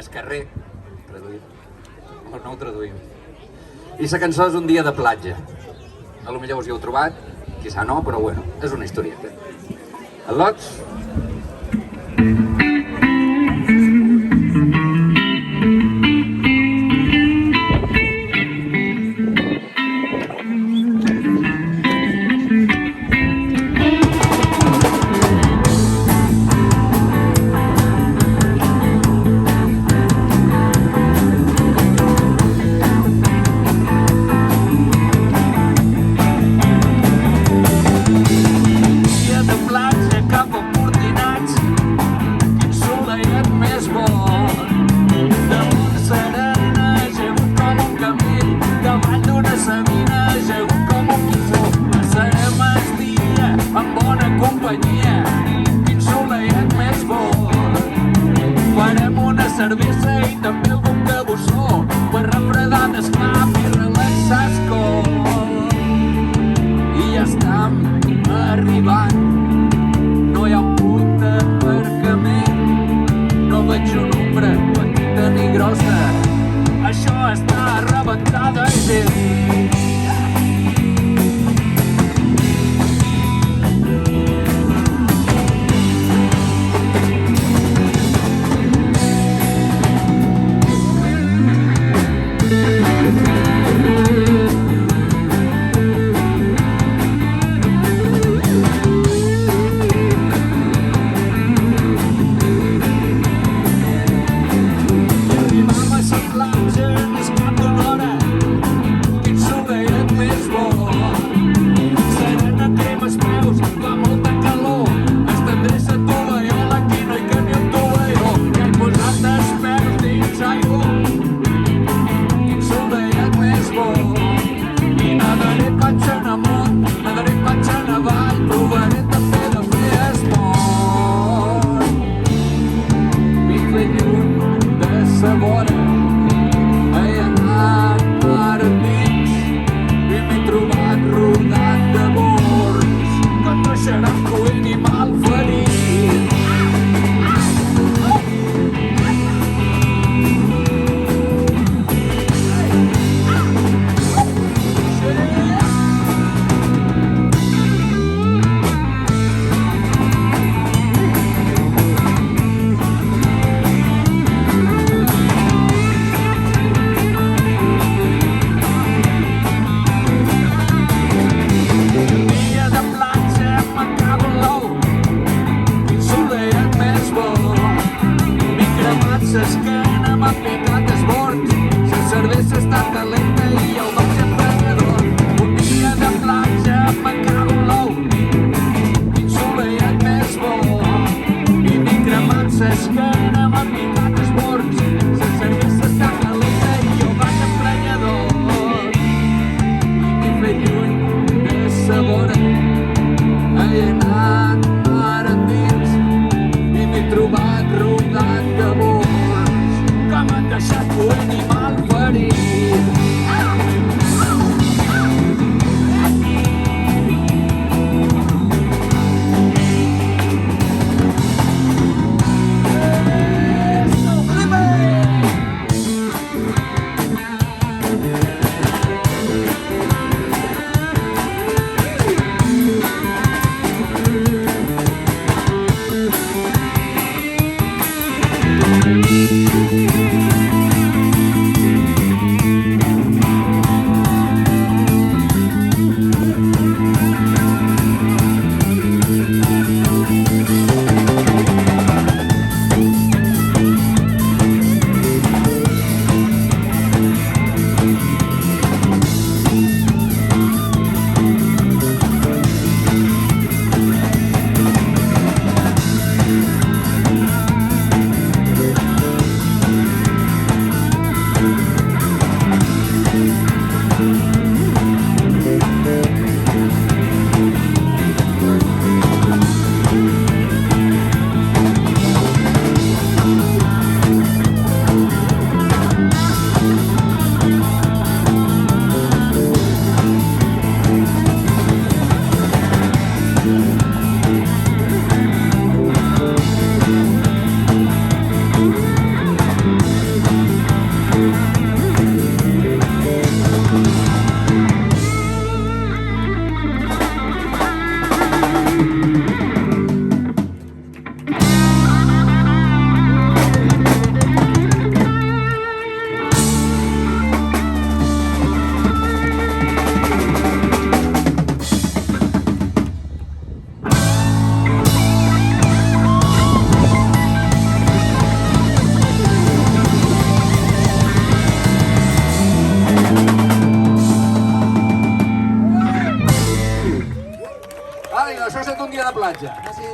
el carrer, traduït, no ho traduïm. I la cançó és Un dia de platja. A lo millor us hi heu trobat, quizà no, però bueno, és una historieta. Al·lots? Cervesa i també algun cabussó per refredar d'esclap i relaxar el cor. I ja estem arribant, no hi ha un punt d'aparcament, no veig una ombra petita ni grossa, això està arrebentada i gent. platja. Gràcies.